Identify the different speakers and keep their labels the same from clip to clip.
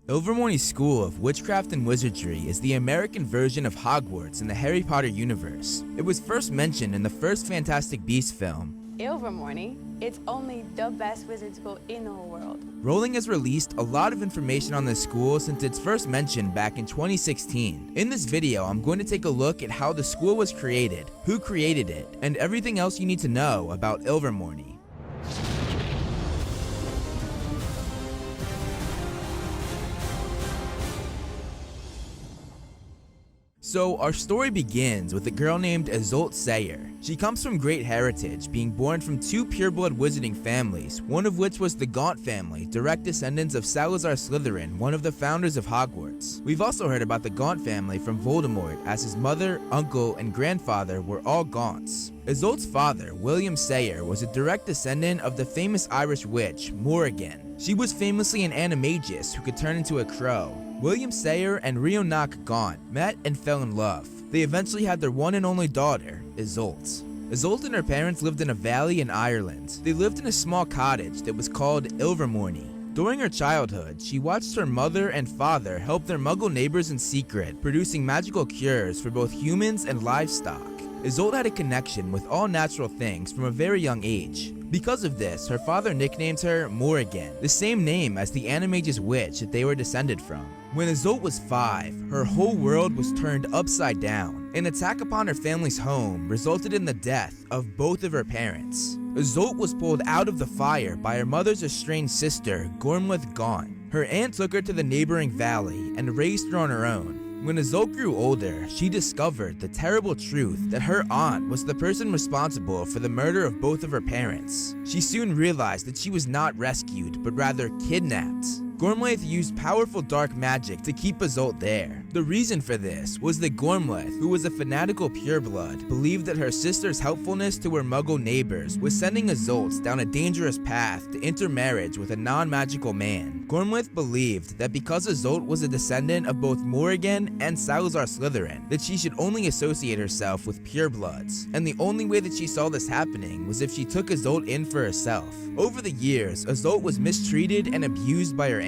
Speaker 1: Ilvermorny School of Witchcraft and Wizardry is the American version of Hogwarts in the Harry Potter universe. It was first mentioned in the first Fantastic Beasts film.
Speaker 2: Ilvermorny, it's only the best wizard school in the whole world.
Speaker 1: Rowling has released a lot of information on this school since its first mention back in 2016. In this video, I'm going to take a look at how the school was created, who created it, and everything else you need to know about Ilvermorny. So, our story begins with a girl named Isolde Sayre. She comes from great heritage, being born from two pureblood wizarding families, one of which was the Gaunt family, direct descendants of Salazar Slytherin, one of the founders of Hogwarts. We've also heard about the Gaunt family from Voldemort, as his mother, uncle, and grandfather were all Gaunts. Isolde's father, William Sayre, was a direct descendant of the famous Irish witch, Morrigan. She was famously an animagus who could turn into a crow. William Sayre and Rhionac Gaunt met and fell in love. They eventually had their one and only daughter, Isolde. Isolde and her parents lived in a valley in Ireland. They lived in a small cottage that was called Ilvermorny. During her childhood, she watched her mother and father help their muggle neighbors in secret, producing magical cures for both humans and livestock. Isolde had a connection with all natural things from a very young age. Because of this, her father nicknamed her Morrigan, the same name as the animagus witch that they were descended from. When Isolde was 5, her whole world was turned upside down. An attack upon her family's home resulted in the death of both of her parents. Isolde was pulled out of the fire by her mother's estranged sister, Gormleth Gaunt. Her aunt took her to the neighboring valley and raised her on her own. When Isolde grew older, she discovered the terrible truth that her aunt was the person responsible for the murder of both of her parents. She soon realized that she was not rescued, but rather kidnapped. Gormleth used powerful dark magic to keep Isolde there. The reason for this was that Gormleth, who was a fanatical pureblood, believed that her sister's helpfulness to her muggle neighbors was sending Isolde down a dangerous path to intermarriage with a non-magical man. Gormleth believed that because Isolde was a descendant of both Morrigan and Salazar Slytherin, that she should only associate herself with purebloods, and the only way that she saw this happening was if she took Isolde in for herself. Over the years, Isolde was mistreated and abused by her aunt.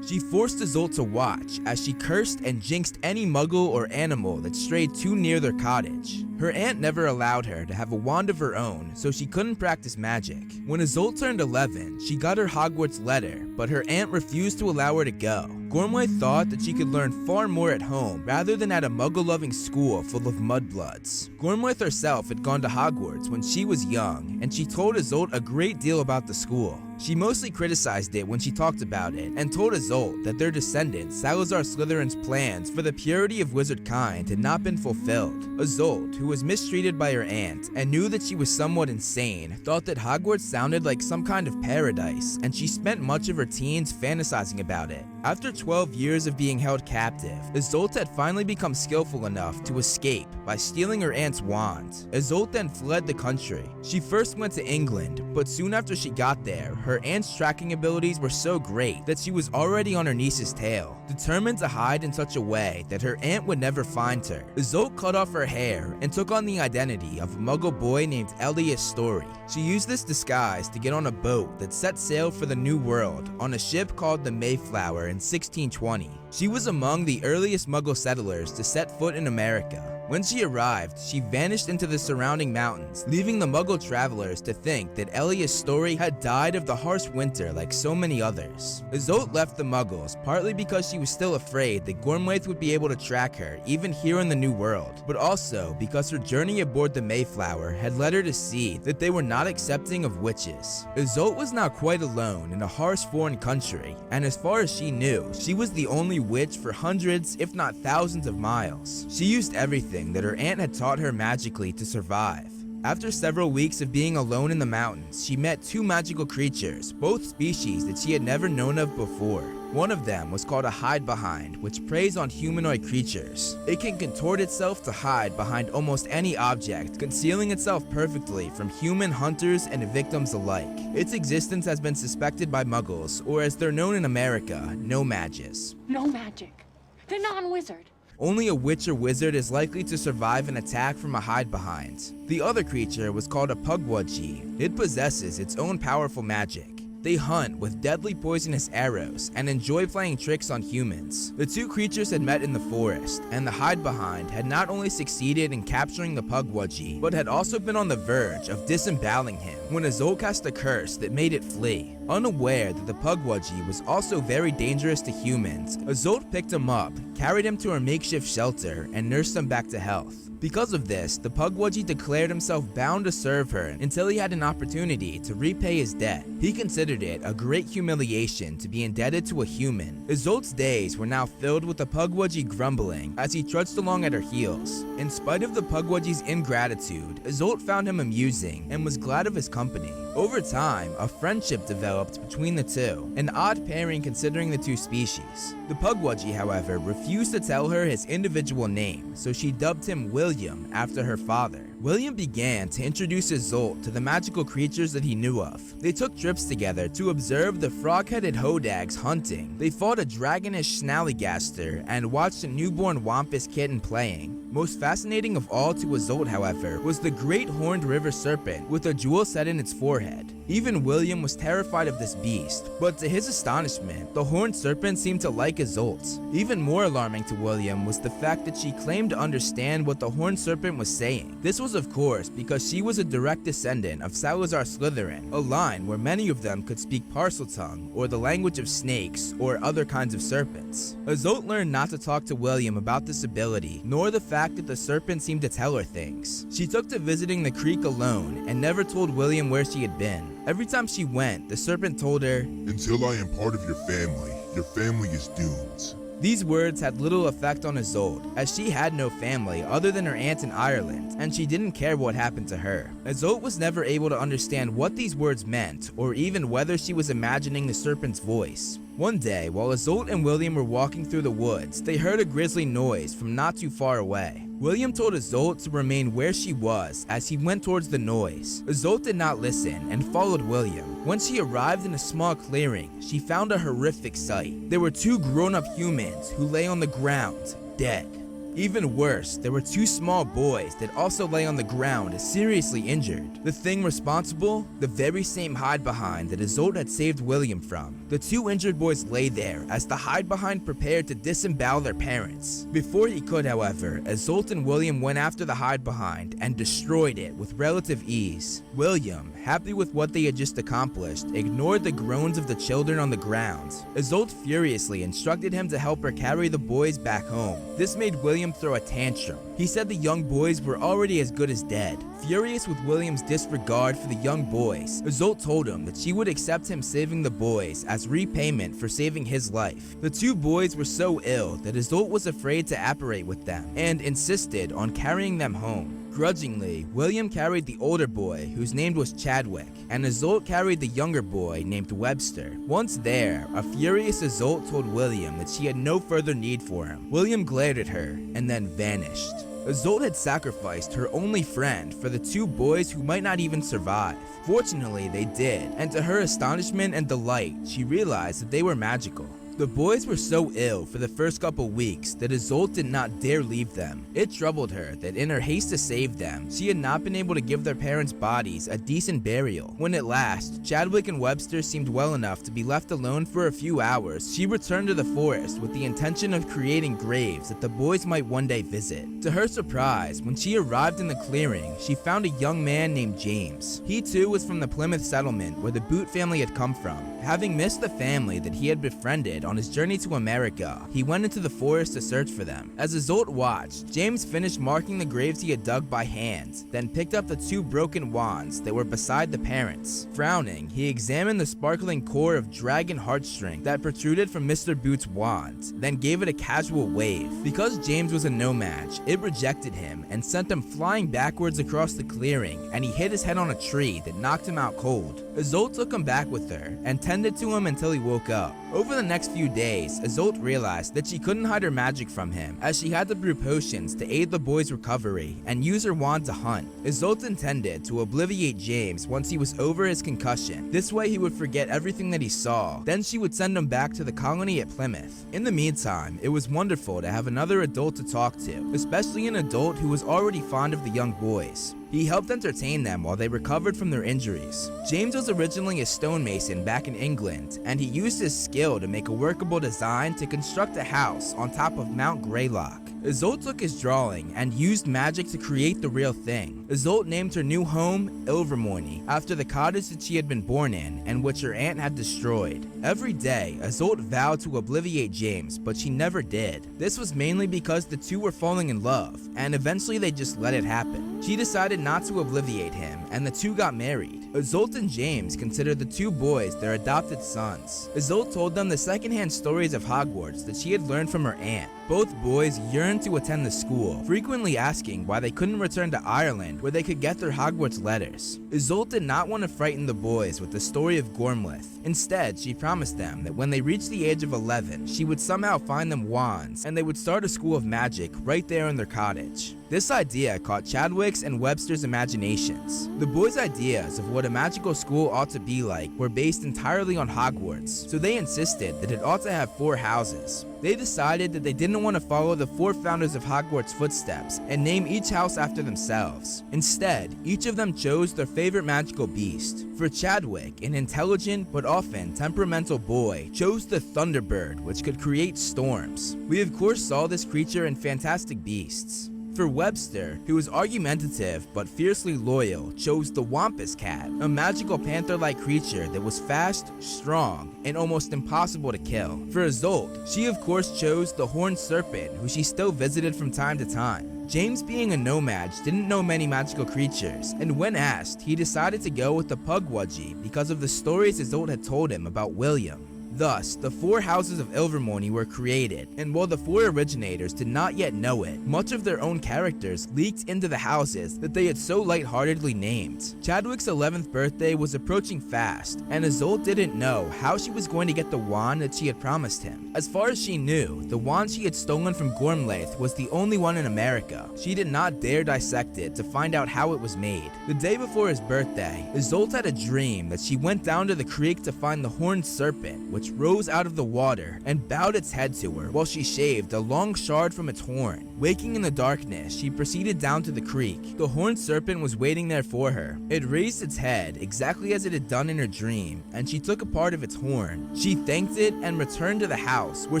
Speaker 1: She forced Isolde to watch as she cursed and jinxed any muggle or animal that strayed too near their cottage. Her aunt never allowed her to have a wand of her own, so she couldn't practice magic. When Isolde turned 11, she got her Hogwarts letter, but her aunt refused to allow her to go. Gormleth thought that she could learn far more at home rather than at a muggle-loving school full of mudbloods. Gormleth herself had gone to Hogwarts when she was young, and she told Isolde a great deal about the school. She mostly criticized it when she talked about it, and told Isolde that their descendant, Salazar Slytherin's plans for the purity of wizard kind had not been fulfilled. Isolde, who was mistreated by her aunt and knew that she was somewhat insane, thought that Hogwarts sounded like some kind of paradise, and she spent much of her teens fantasizing about it. After 12 years of being held captive, Isolde had finally become skillful enough to escape by stealing her aunt's wand. Isolde then fled the country. She first went to England, but soon after she got there, her aunt's tracking abilities were so great that she was already on her niece's tail, determined to hide in such a way that her aunt would never find her. Isolde cut off her hair and took on the identity of a muggle boy named Elias Story. She used this disguise to get on a boat that set sail for the New World on a ship called the Mayflower in 1620. She was among the earliest muggle settlers to set foot in America. When she arrived, she vanished into the surrounding mountains, leaving the muggle travelers to think that Elias Story had died of the harsh winter like so many others. Isolde left the muggles partly because she was still afraid that Gormleth would be able to track her even here in the New World, but also because her journey aboard the Mayflower had led her to see that they were not accepting of witches. Isolde was now quite alone in a harsh foreign country, and as far as she knew, she was the only witch for hundreds, if not thousands of miles. She used everything that her aunt had taught her magically to survive. After several weeks of being alone in the mountains, she met two magical creatures, both species that she had never known of before. One of them was called a hide-behind, which preys on humanoid creatures. It can contort itself to hide behind almost any object, concealing itself perfectly from human hunters and victims alike. Its existence has been suspected by muggles, or as they're known in America, no-magus.
Speaker 3: No magic. The non-wizard.
Speaker 1: Only a witch or wizard is likely to survive an attack from a hide-behind. The other creature was called a Pukwudgie. It possesses its own powerful magic. They hunt with deadly poisonous arrows and enjoy playing tricks on humans. The two creatures had met in the forest, and the hide-behind had not only succeeded in capturing the Pukwudgie, but had also been on the verge of disemboweling him when Isolde cast a curse that made it flee. Unaware that the Pukwudgie was also very dangerous to humans, Isolde picked him up, carried him to her makeshift shelter, and nursed him back to health. Because of this, the Pukwudgie declared himself bound to serve her until he had an opportunity to repay his debt. He considered it a great humiliation to be indebted to a human. Isolde's days were now filled with the Pukwudgie grumbling as he trudged along at her heels. In spite of the Pukwudgie's ingratitude, Isolde found him amusing and was glad of his company. Over time, a friendship developed between the two, an odd pairing considering the two species. The Pukwudgie, however, refused to tell her his individual name, so she dubbed him William after her father. William began to introduce Isolde to the magical creatures that he knew of. They took trips together to observe the frog-headed hodags hunting. They fought a dragonish snallygaster and watched a newborn wampus kitten playing. Most fascinating of all to Isolde, however, was the great horned river serpent with a jewel set in its forehead. Even William was terrified of this beast, but to his astonishment, the horned serpent seemed to like Isolde. Even more alarming to William was the fact that she claimed to understand what the horned serpent was saying. This was of course because she was a direct descendant of Salazar Slytherin, a line where many of them could speak Parseltongue, or the language of snakes, or other kinds of serpents. Isolde learned not to talk to William about this ability, nor the fact that the serpent seemed to tell her things. She took to visiting the creek alone and never told William where she had been. Every time she went, the serpent told her,
Speaker 4: "Until I am part of your family is doomed."
Speaker 1: These words had little effect on Isolde, as she had no family other than her aunt in Ireland, and she didn't care what happened to her. Isolde was never able to understand what these words meant, or even whether she was imagining the serpent's voice. One day, while Isolde and William were walking through the woods, they heard a grisly noise from not too far away. William told Isolde to remain where she was as he went towards the noise. Isolde did not listen and followed William. When she arrived in a small clearing, she found a horrific sight. There were two grown-up humans who lay on the ground, dead. Even worse, there were two small boys that also lay on the ground, seriously injured. The thing responsible? The very same hide-behind that Isolde had saved William from. The two injured boys lay there as the hide-behind prepared to disembowel their parents. Before he could, however, Isolde and William went after the hide-behind and destroyed it with relative ease. William, happy with what they had just accomplished, ignored the groans of the children on the ground. Isolde furiously instructed him to help her carry the boys back home. This made William throw a tantrum. He said the young boys were already as good as dead. Furious with William's disregard for the young boys, Isolde told him that she would accept him saving the boys as repayment for saving his life. The two boys were so ill that Isolde was afraid to apparate with them and insisted on carrying them home. Grudgingly, William carried the older boy, whose name was Chadwick, and Isolde carried the younger boy named Webster. Once there, a furious Isolde told William that she had no further need for him. William glared at her and then vanished. Isolde had sacrificed her only friend for the two boys who might not even survive. Fortunately, they did, and to her astonishment and delight, she realized that they were magical. The boys were so ill for the first couple weeks that Isolde did not dare leave them. It troubled her that in her haste to save them, she had not been able to give their parents' bodies a decent burial. When at last, Chadwick and Webster seemed well enough to be left alone for a few hours, she returned to the forest with the intention of creating graves that the boys might one day visit. To her surprise, when she arrived in the clearing, she found a young man named James. He too was from the Plymouth settlement where the Boot family had come from. Having missed the family that he had befriended on his journey to America, he went into the forest to search for them. As Isolde watched, James finished marking the graves he had dug by hand, then picked up the two broken wands that were beside the parents. Frowning, he examined the sparkling core of dragon heartstring that protruded from Mr. Boot's wand, then gave it a casual wave. Because James was a no match, it rejected him and sent him flying backwards across the clearing, and he hit his head on a tree that knocked him out cold. Isolde took him back with her and tended to him until he woke up. Over the next few days, Isolde realized that she couldn't hide her magic from him, as she had to brew potions to aid the boy's recovery and use her wand to hunt. Isolde intended to obliviate James once he was over his concussion. This way he would forget everything that he saw. Then she would send him back to the colony at Plymouth. In the meantime, it was wonderful to have another adult to talk to, especially an adult who was already fond of the young boys. He helped entertain them while they recovered from their injuries. James was originally a stonemason back in England, and he used his skill to make a workable design to construct a house on top of Mount Greylock. Isolde took his drawing and used magic to create the real thing. Isolde named her new home Ilvermorny after the cottage that she had been born in and which her aunt had destroyed. Every day, Isolde vowed to obliviate James, but she never did. This was mainly because the two were falling in love, and eventually they just let it happen. She decided not to obliviate him, and the two got married. Isolde and James considered the two boys their adopted sons. Isolde told them the secondhand stories of Hogwarts that she had learned from her aunt. Both boys yearned to attend the school, frequently asking why they couldn't return to Ireland where they could get their Hogwarts letters. Isolde did not want to frighten the boys with the story of Gormleth. Instead, she promised them that when they reached the age of 11, she would somehow find them wands and they would start a school of magic right there in their cottage. This idea caught Chadwick's and Webster's imaginations. The boys' ideas of what a magical school ought to be like were based entirely on Hogwarts, so they insisted that it ought to have 4 houses. They decided that they didn't want to follow the 4 founders of Hogwarts' footsteps and name each house after themselves. Instead, each of them chose their favorite magical beast. For Chadwick, an intelligent but often temperamental boy chose the Thunderbird, which could create storms. We of course saw this creature in Fantastic Beasts. For Webster, who was argumentative but fiercely loyal, chose the Wampus Cat, a magical panther-like creature that was fast, strong, and almost impossible to kill. For Isolde, she of course chose the Horned Serpent, who she still visited from time to time. James, being a nomad, didn't know many magical creatures, and when asked, he decided to go with the Pukwudgie because of the stories Isolde had told him about William. Thus, the 4 houses of Ilvermorny were created, and while the 4 originators did not yet know it, much of their own characters leaked into the houses that they had so lightheartedly named. Chadwick's 11th birthday was approaching fast, and Isolde didn't know how she was going to get the wand that she had promised him. As far as she knew, the wand she had stolen from Gormlaith was the only one in America. She did not dare dissect it to find out how it was made. The day before his birthday, Isolde had a dream that she went down to the creek to find the Horned Serpent, which rose out of the water and bowed its head to her while she shaved a long shard from its horn. Waking in the darkness, she proceeded down to the creek. The Horned Serpent was waiting there for her. It raised its head exactly as it had done in her dream, and she took a part of its horn. She thanked it and returned to the house, where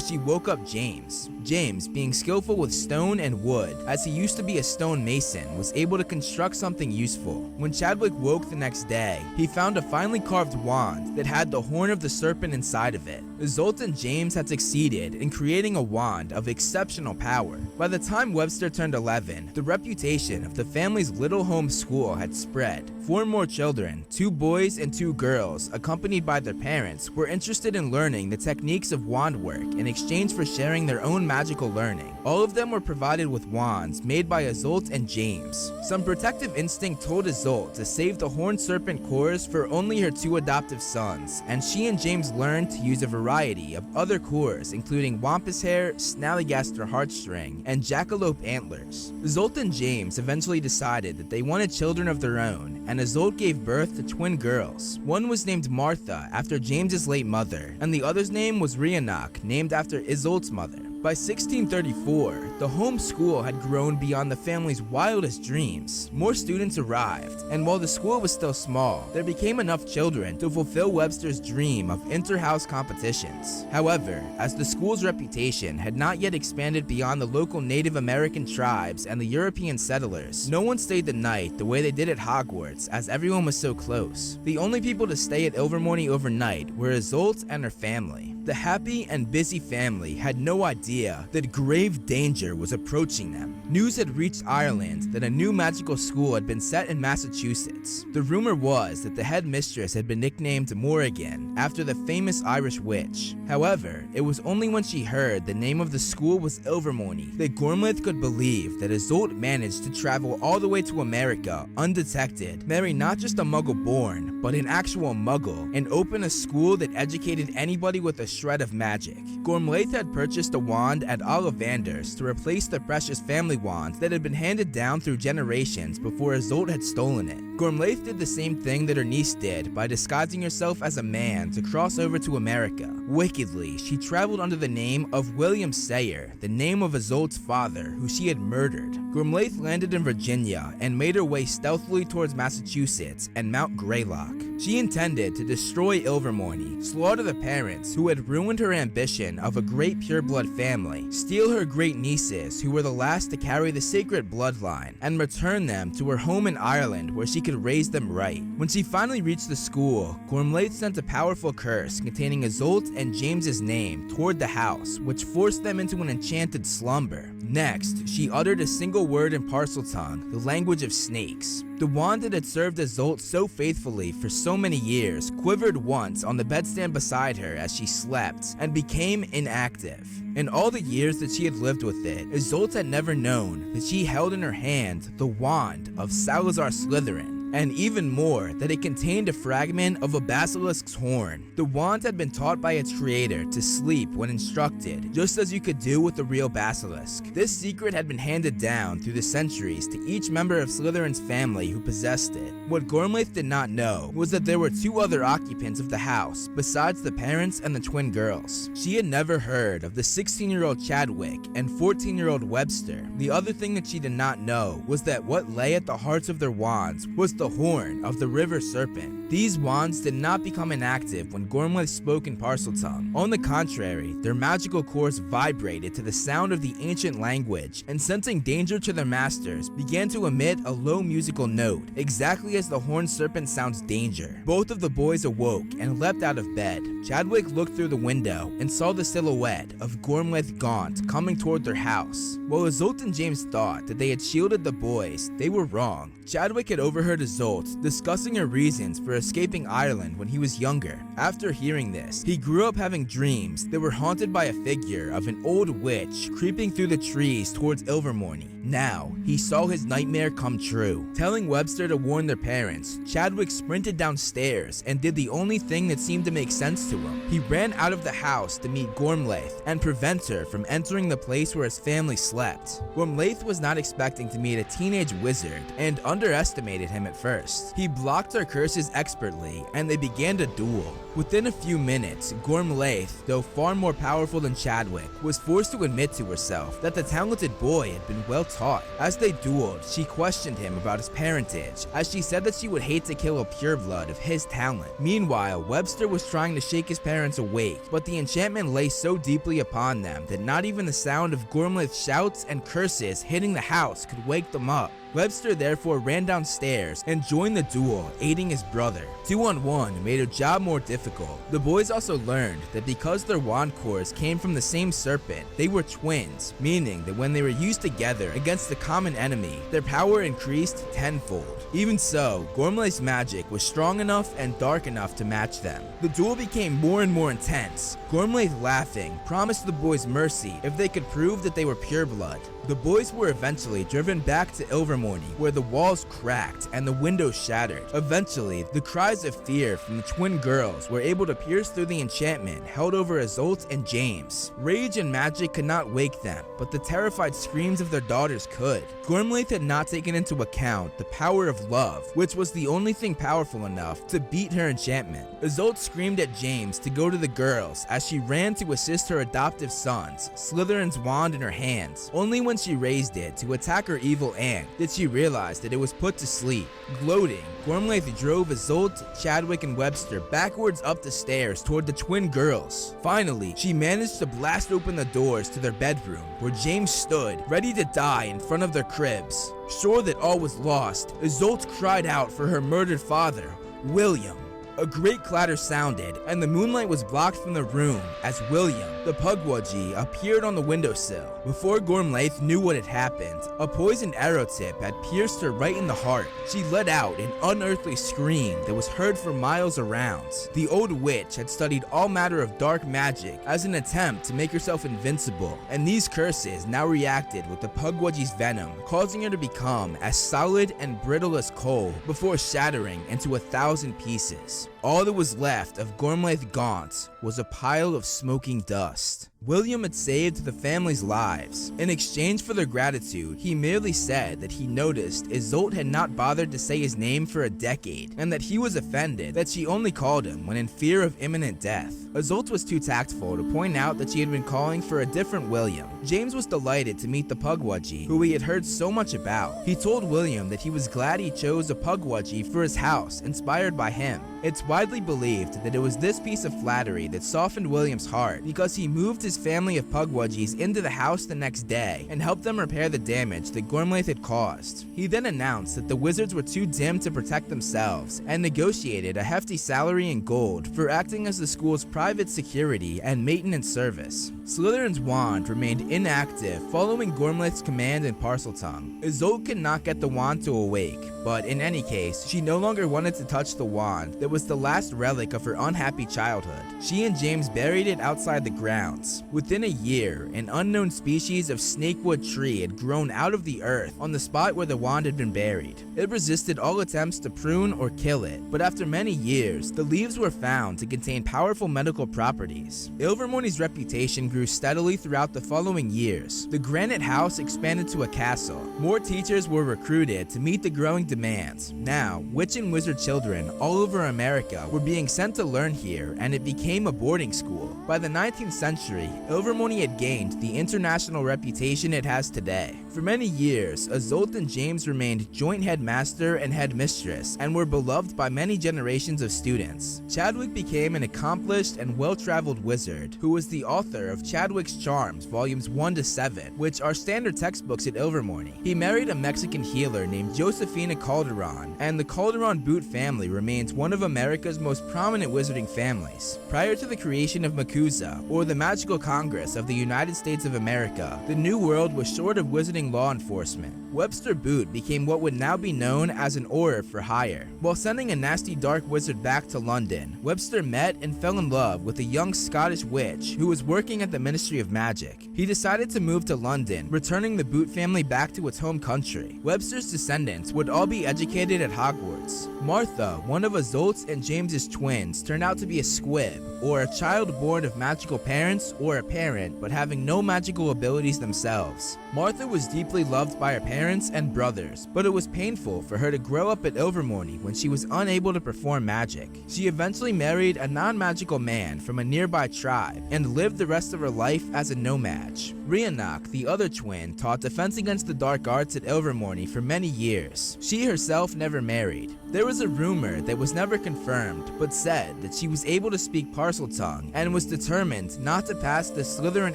Speaker 1: she woke up James. James, being skillful with stone and wood, as he used to be a stone mason, was able to construct something useful. When Chadwick woke the next day, he found a finely carved wand that had the horn of the serpent inside of it. Isolde and James had succeeded in creating a wand of exceptional power. By the time Webster turned 11, the reputation of the family's little home school had spread. 4 more children, 2 boys and 2 girls, accompanied by their parents, were interested in learning the techniques of wand work in exchange for sharing their own magical learning. All of them were provided with wands made by Isolde and James. Some protective instinct told Isolde to save the Horned Serpent cores for only her 2 adoptive sons, and she and James learned to use a variety of other cores, including Wampus Hair, Snallygaster Heartstring, and Jackalope Antlers. Isolde and James eventually decided that they wanted children of their own, and Isolde gave birth to twin girls. One was named Martha after James's late mother, and the other's name was Rhiannoch, named after Isolde's mother. By 1634, the home school had grown beyond the family's wildest dreams. More students arrived, and while the school was still small, there became enough children to fulfill Webster's dream of inter-house competitions. However, as the school's reputation had not yet expanded beyond the local Native American tribes and the European settlers, no one stayed the night the way they did at Hogwarts, as everyone was so close. The only people to stay at Ilvermorny overnight were Isolde and her family. The happy and busy family had no idea that grave danger was approaching them. News had reached Ireland that a new magical school had been set in Massachusetts. The rumor was that the headmistress had been nicknamed Morrigan after the famous Irish witch. However, it was only when she heard the name of the school was Ilvermorny that Gormleth could believe that Isolde managed to travel all the way to America undetected, marry not just a Muggle-born, but an actual Muggle, and open a school that educated anybody with a shred of magic. Gormlaith had purchased a wand at Ollivander's to replace the precious family wand that had been handed down through generations before Isolde had stolen it. Gormlaith did the same thing that her niece did by disguising herself as a man to cross over to America. Wickedly, she traveled under the name of William Sayer, the name of Isolde's father, who she had murdered. Gormlaith landed in Virginia and made her way stealthily towards Massachusetts and Mount Greylock. She intended to destroy Ilvermorny, slaughter the parents who had ruined her ambition of a great pureblood family, steal her great nieces who were the last to carry the sacred bloodline, and return them to her home in Ireland where she could raise them right. When she finally reached the school, Gormlaith sent a powerful curse containing Isolde and James's name toward the house, which forced them into an enchanted slumber. Next, she uttered a single word in Parseltongue, the language of snakes. The wand that had served Isolde so faithfully for so many years quivered once on the bedstand beside her as she slept and became inactive. In all the years that she had lived with it, Isolde had never known that she held in her hand the wand of Salazar Slytherin, and even more, that it contained a fragment of a basilisk's horn. The wand had been taught by its creator to sleep when instructed, just as you could do with a real basilisk. This secret had been handed down through the centuries to each member of Slytherin's family who possessed it. What Gormlaith did not know was that there were two other occupants of the house, besides the parents and the twin girls. She had never heard of the 16-year-old Chadwick and 14-year-old Webster. The other thing that she did not know was that what lay at the hearts of their wands was the horn of the river serpent. These wands did not become inactive when Gormlaith spoke in Parseltongue. On the contrary, their magical cores vibrated to the sound of the ancient language, and sensing danger to their masters, began to emit a low musical note, exactly as the horned serpent sounds danger. Both of the boys awoke and leapt out of bed. Chadwick looked through the window and saw the silhouette of Gormlaith Gaunt coming toward their house. While Isolde and James thought that they had shielded the boys, they were wrong. Chadwick had overheard Isolde discussing her reasons for escaping Ireland when he was younger. After hearing this, he grew up having dreams that were haunted by a figure of an old witch creeping through the trees towards Ilvermorny. Now, he saw his nightmare come true. Telling Webster to warn their parents, Chadwick sprinted downstairs and did the only thing that seemed to make sense to him. He ran out of the house to meet Gormlaith and prevent her from entering the place where his family slept. Gormlaith was not expecting to meet a teenage wizard and underestimated him at first. He blocked her curses expertly and they began to duel. Within a few minutes, Gormlaith, though far more powerful than Chadwick, was forced to admit to herself that the talented boy had been well taught. As they dueled, she questioned him about his parentage, as she said that she would hate to kill a pureblood of his talent. Meanwhile, Webster was trying to shake his parents awake, but the enchantment lay so deeply upon them that not even the sound of Gormlaith's shouts and curses hitting the house could wake them up. Webster therefore ran downstairs and joined the duel, aiding his brother. 2-on-1 made her job more difficult. The boys also learned that because their wand cores came from the same serpent, they were twins, meaning that when they were used together against the common enemy, their power increased tenfold. Even so, Gormlaith's magic was strong enough and dark enough to match them. The duel became more and more intense. Gormlaith, laughing, promised the boys mercy if they could prove that they were pureblood. The boys were eventually driven back to Ilvermorny, where the walls cracked and the windows shattered. Eventually, the cries of fear from the twin girls were able to pierce through the enchantment held over Isolde and James. Rage and magic could not wake them, but the terrified screams of their daughters could. Gormlaith had not taken into account the power of love, which was the only thing powerful enough to beat her enchantment. Isolde screamed at James to go to the girls as she ran to assist her adoptive sons, Slytherin's wand in her hands. Only when she raised it to attack her evil aunt did she realize that it was put to sleep. Gloating, Gormlaith drove Isolde, Chadwick, and Webster backwards up the stairs toward the twin girls. Finally, she managed to blast open the doors to their bedroom, where James stood, ready to die in front of their cribs. Sure that all was lost, Isolde cried out for her murdered father, William. A great clatter sounded, and the moonlight was blocked from the room as William, the Pukwudgie, appeared on the windowsill. Before Gormlaith knew what had happened, a poisoned arrow tip had pierced her right in the heart. She let out an unearthly scream that was heard for miles around. The old witch had studied all matter of dark magic as an attempt to make herself invincible, and these curses now reacted with the Pukwudgie's venom, causing her to become as solid and brittle as coal before shattering into 1,000 pieces. All that was left of Gormlaith Gaunt was a pile of smoking dust. William had saved the family's lives. In exchange for their gratitude, he merely said that he noticed Isolde had not bothered to say his name for a decade, and that he was offended that she only called him when in fear of imminent death. Isolde was too tactful to point out that she had been calling for a different William. James was delighted to meet the Pukwudgie, who he had heard so much about. He told William that he was glad he chose a Pukwudgie for his house, inspired by him. It's widely believed that it was this piece of flattery that softened William's heart, because he moved his family of Pukwudgies into the house the next day and helped them repair the damage that Gormlaith had caused. He then announced that the wizards were too dim to protect themselves and negotiated a hefty salary in gold for acting as the school's private security and maintenance service. Slytherin's wand remained inactive following Gormlaith's command in Parseltongue. Isolde could not get the wand to awake, but in any case, she no longer wanted to touch the wand that was the last relic of her unhappy childhood. She and James buried it outside the grounds. Within a year, an unknown species of snakewood tree had grown out of the earth on the spot where the wand had been buried. It resisted all attempts to prune or kill it, but after many years, the leaves were found to contain powerful medical properties. Ilvermorny's reputation grew steadily throughout the following years. The Granite House expanded to a castle. More teachers were recruited to meet the growing demands. Now, witch and wizard children all over America were being sent to learn here, and it became a boarding school. By the 19th century, Ilvermorny had gained the international reputation it has today. For many years, Isolde and James remained joint headmaster and headmistress, and were beloved by many generations of students. Chadwick became an accomplished and well-traveled wizard, who was the author of Chadwick's Charms, volumes 1 to 7, which are standard textbooks at Ilvermorny. He married a Mexican healer named Josefina Calderon, and the Calderon Boot family remains one of America's most prominent wizarding families. Prior to the creation of MACUSA, or the Magical Congress of the United States of America, the New World was short of wizarding law enforcement. Webster Boot became what would now be known as an Auror for hire. While sending a nasty dark wizard back to London, Webster met and fell in love with a young Scottish witch who was working at the Ministry of Magic. He decided to move to London, returning the Boot family back to its home country. Webster's descendants would all be educated at Hogwarts. Martha, one of Isolde's and James's twins, turned out to be a squib, or a child born of magical parents, or a parent but having no magical abilities themselves. Martha was deeply loved by her parents and brothers, but it was painful for her to grow up at Ilvermorny when she was unable to perform magic. She eventually married a non-magical man from a nearby tribe and lived the rest of her life as a nomad. Rhiannoch, the other twin, taught defense against the dark arts at Ilvermorny for many years. She herself never married. There was a rumor that was never confirmed, but said that she was able to speak Parseltongue and was determined not to pass the Slytherin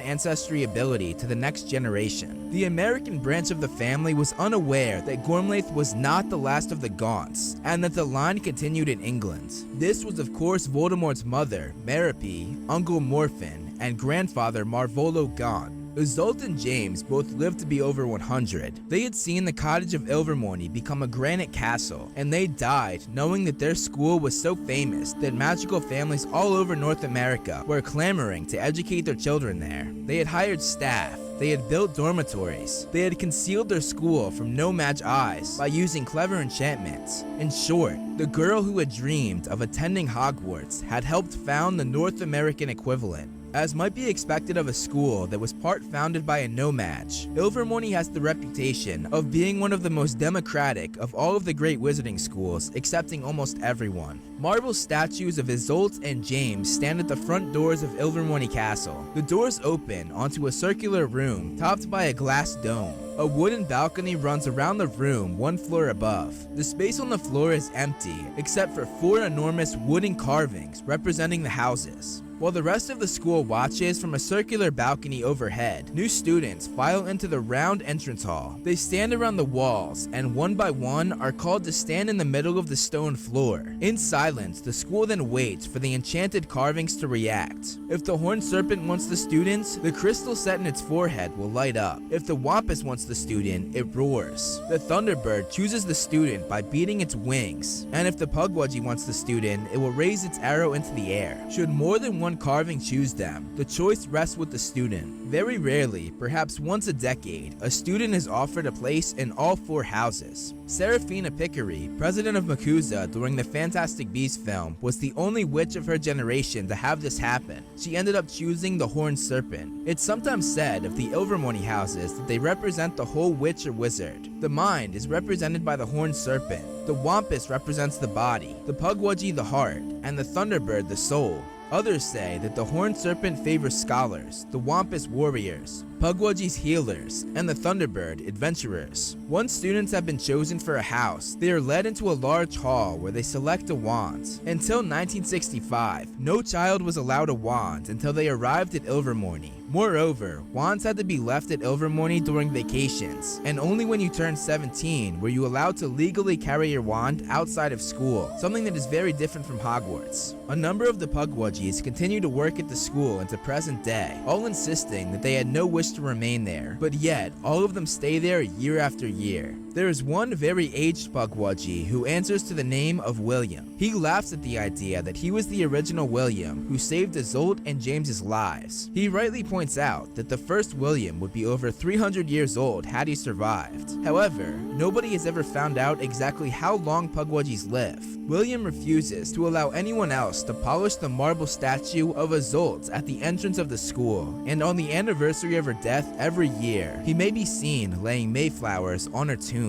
Speaker 1: ancestry ability to the next generation. The American branch of the family was unaware that Gormlaith was not the last of the Gaunts, and that the line continued in England. This was of course Voldemort's mother, Merope, Uncle Morphin, and grandfather Marvolo Gaunt. Isolde and James both lived to be over 100. They had seen the cottage of Ilvermorny become a granite castle, and they died knowing that their school was so famous that magical families all over North America were clamoring to educate their children there. They had hired staff. They had built dormitories. They had concealed their school from no-match eyes by using clever enchantments. In short, the girl who had dreamed of attending Hogwarts had helped found the North American equivalent. As might be expected of a school that was part founded by a no-match, Ilvermorny has the reputation of being one of the most democratic of all of the great wizarding schools, accepting almost everyone. Marble statues of Isolde and James stand at the front doors of Ilvermorny Castle. The doors open onto a circular room topped by a glass dome. A wooden balcony runs around the room one floor above. The space on the floor is empty, except for 4 enormous wooden carvings representing the houses. While the rest of the school watches from a circular balcony overhead, new students file into the round entrance hall. They stand around the walls, and one by one are called to stand in the middle of the stone floor. In silence, the school then waits for the enchanted carvings to react. If the horned serpent wants the students, the crystal set in its forehead will light up. If the wampus wants the student, it roars. The thunderbird chooses the student by beating its wings, and if the Pukwudgie wants the student, it will raise its arrow into the air. Should more than one one carving choose them. The choice rests with the student. Very rarely, perhaps once a decade, a student is offered a place in all 4 houses. Serafina Pickery, president of MACUSA during the Fantastic Beasts film, was the only witch of her generation to have this happen. She ended up choosing the Horned Serpent. It's sometimes said of the Ilvermorny houses that they represent the whole witch or wizard. The mind is represented by the Horned Serpent. The Wampus represents the body, the Pukwudgie the heart, and the Thunderbird the soul. Others say that the Horned Serpent favors scholars, the Wampus warriors, Pukwudgie's healers, and the Thunderbird adventurers. Once students have been chosen for a house, they are led into a large hall where they select a wand. Until 1965, no child was allowed a wand until they arrived at Ilvermorny. Moreover, wands had to be left at Ilvermorny during vacations, and only when you turned 17 were you allowed to legally carry your wand outside of school, something that is very different from Hogwarts. A number of the Pukwudgies continue to work at the school into present day, all insisting that they had no wish to remain there, but yet all of them stay there year after year. There is one very aged Pukwudgie who answers to the name of William. He laughs at the idea that he was the original William who saved Isolde and James's lives. He rightly points out that the first William would be over 300 years old had he survived. However, nobody has ever found out exactly how long Pukwudgies live. William refuses to allow anyone else to polish the marble statue of Isolde at the entrance of the school, and on the anniversary of her death every year, he may be seen laying mayflowers on her tomb.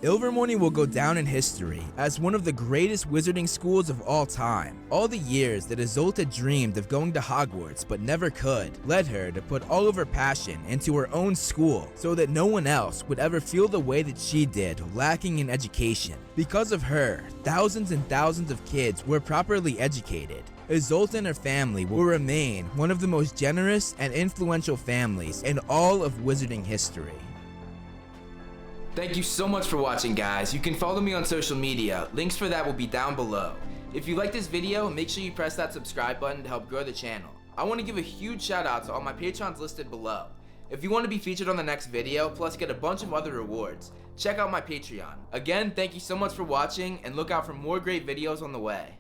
Speaker 1: Ilvermorny will go down in history as one of the greatest wizarding schools of all time. All the years that Isolde had dreamed of going to Hogwarts but never could led her to put all of her passion into her own school so that no one else would ever feel the way that she did, lacking in education. Because of her, thousands and thousands of kids were properly educated. Isolde and her family will remain one of the most generous and influential families in all of wizarding history. Thank you so much for watching, guys. You can follow me on social media. Links for that will be down below. If you like this video, make sure you press that subscribe button to help grow the channel. I want to give a huge shout out to all my patrons listed below. If you want to be featured on the next video, plus get a bunch of other rewards, check out my Patreon. Again, thank you so much for watching, and look out for more great videos on the way.